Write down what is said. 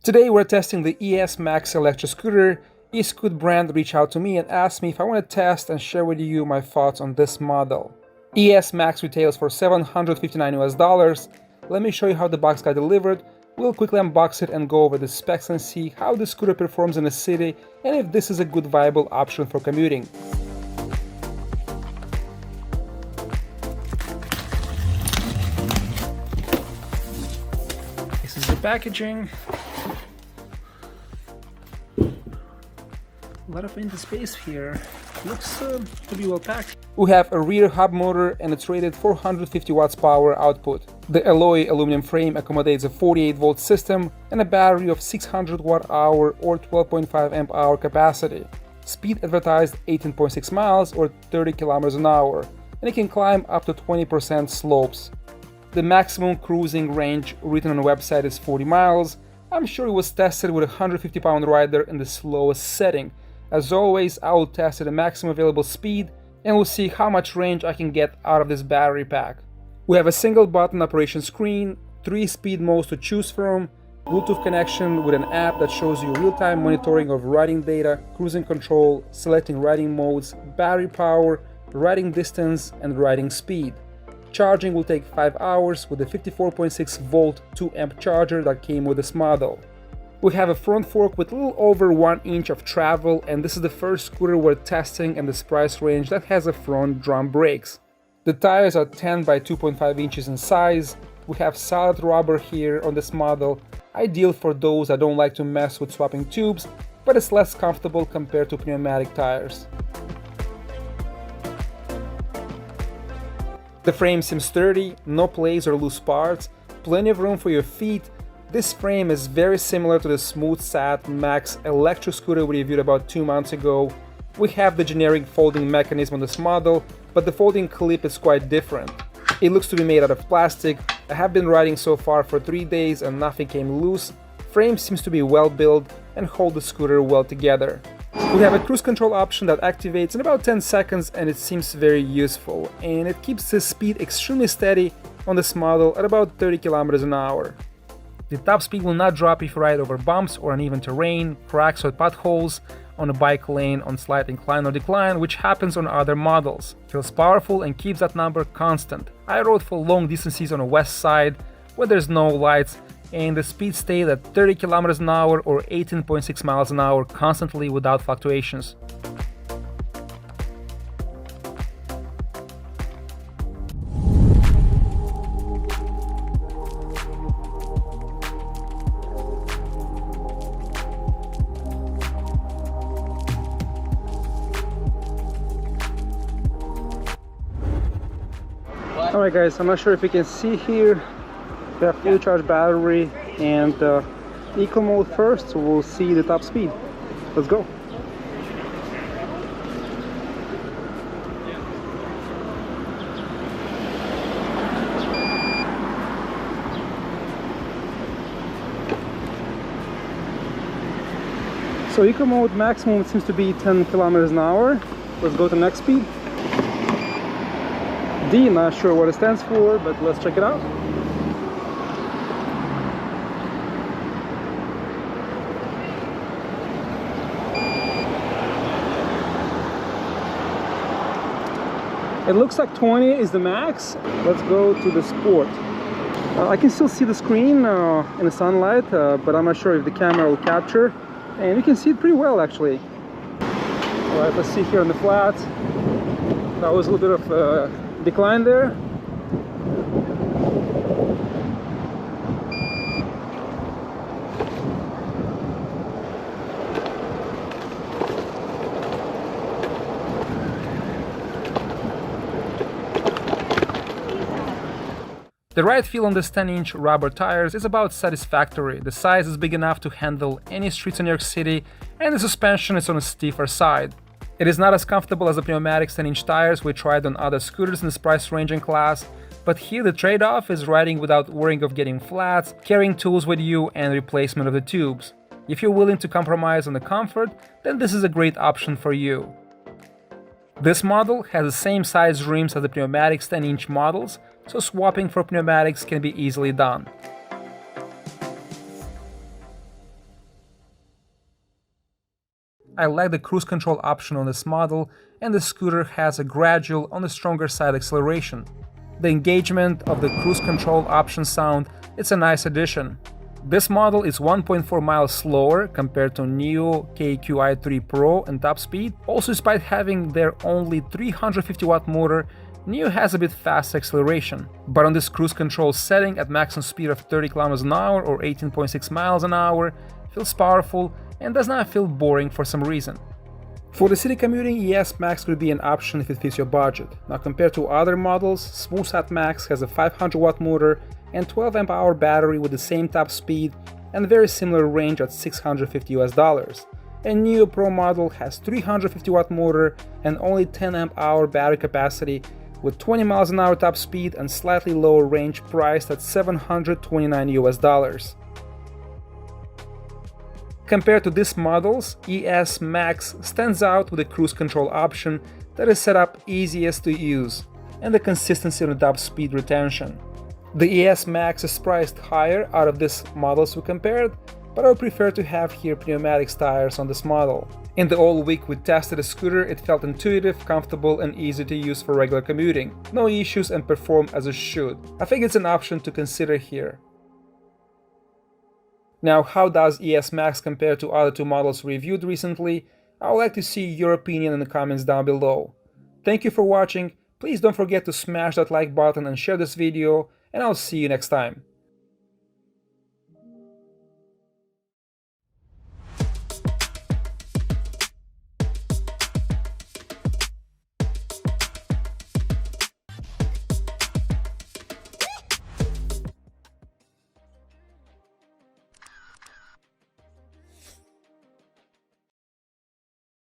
Today we're testing the ES Max electric scooter. Eskute brand reached out to me and asked me if I want to test and share with you my thoughts on this model. ES Max retails for $759 US. Let me show you how the box got delivered. We'll quickly unbox it and go over the specs and see how the scooter performs in the city and if this is a good viable option for commuting. This is the packaging. A lot of empty space here. Looks to be well packed. We have a rear hub motor and it's rated 450 watts power output. The alloy aluminum frame accommodates a 48 volt system and a battery of 600 watt hour or 12.5 amp hour capacity. Speed advertised 18.6 miles or 30 kilometers an hour, and it can climb up to 20% slopes. The maximum cruising range written on the website is 40 miles. I'm sure it was tested with a 150-pound rider in the slowest setting. As always, I will test at the maximum available speed and we'll see how much range I can get out of this battery pack. We have a single button operation screen, 3 speed modes to choose from, Bluetooth connection with an app that shows you real-time monitoring of riding data, cruising control, selecting riding modes, battery power, riding distance, and riding speed. Charging will take 5 hours with a 54.6 volt 2 amp charger that came with this model. We have a front fork with a little over 1 inch of travel, and this is the first scooter we're testing in this price range that has a front drum brakes. The tires are 10 by 2.5 inches in size. We have solid rubber here on this model, ideal for those that don't like to mess with swapping tubes, but it's less comfortable compared to pneumatic tires. The frame seems sturdy, no plays or loose parts, plenty of room for your feet. This frame is very similar to the Smooth Sat Max electric scooter we reviewed about 2 months ago. We have the generic folding mechanism on this model, but the folding clip is quite different. It looks to be made out of plastic. I have been riding so far for 3 days and nothing came loose. Frame seems to be well built and hold the scooter well together. We have a cruise control option that activates in about 10 seconds and it seems very useful, and it keeps the speed extremely steady on this model at about 30 kilometers an hour. The top speed will not drop if you ride over bumps or uneven terrain, cracks or potholes, on a bike lane, on slight incline or decline, which happens on other models. Feels powerful and keeps that number constant. I rode for long distances on the west side where there's no lights and the speed stayed at 30 kilometers an hour or 18.6 miles an hour constantly without fluctuations. Alright guys, I'm not sure if you can see here, we have fully charged battery and eco mode first, so we'll see the top speed. Let's go. So eco mode maximum seems to be 10 kilometers an hour. Let's go to the next speed. D, not sure what it stands for, but let's check it out. It looks like 20 is the max. Let's go to the sport. I can still see the screen in the sunlight, but I'm not sure if the camera will capture. And you can see it pretty well actually. Alright, let's see here on the flat. That was a little bit of decline there. The ride feel on this 10-inch rubber tires is about satisfactory. The size is big enough to handle any streets in New York City, and the suspension is on the stiffer side. It is not as comfortable as the pneumatic 10-inch tires we tried on other scooters in this price range and class, but here the trade-off is riding without worrying of getting flats, carrying tools with you, and replacement of the tubes. If you're willing to compromise on the comfort, then this is a great option for you. This model has the same size rims as the pneumatics 10-inch models, so swapping for pneumatics can be easily done. I like the cruise control option on this model, and the scooter has a gradual on the stronger side acceleration. The engagement of the cruise control option sound, it's a nice addition. This model is 1.4 miles slower compared to NIO KQi3 Pro and top speed. Also, despite having their only 350 watt motor, NIO has a bit fast acceleration. But on this cruise control setting at maximum speed of 30 km an hour or 18.6 miles an hour, feels powerful and does not feel boring for some reason. For the city commuting, ES Max could be an option if it fits your budget. Now, compared to other models, Smoothsat Max has a 500 watt motor and 12 amp hour battery with the same top speed and very similar range at $650. And NIO Pro model has 350 watt motor and only 10 amp hour battery capacity with 20 miles an hour top speed and slightly lower range, priced at $729. Compared to these models, ES Max stands out with a cruise control option that is set up easiest to use, and the consistency on the top speed retention. The ES Max is priced higher out of these models we compared, but I would prefer to have here pneumatic tires on this model. In the all week we tested the scooter, it felt intuitive, comfortable, and easy to use for regular commuting. No issues and performed as it should. I think it's an option to consider here. Now, how does ES Max compare to other two models reviewed recently? I would like to see your opinion in the comments down below. Thank you for watching, please don't forget to smash that like button and share this video, and I'll see you next time.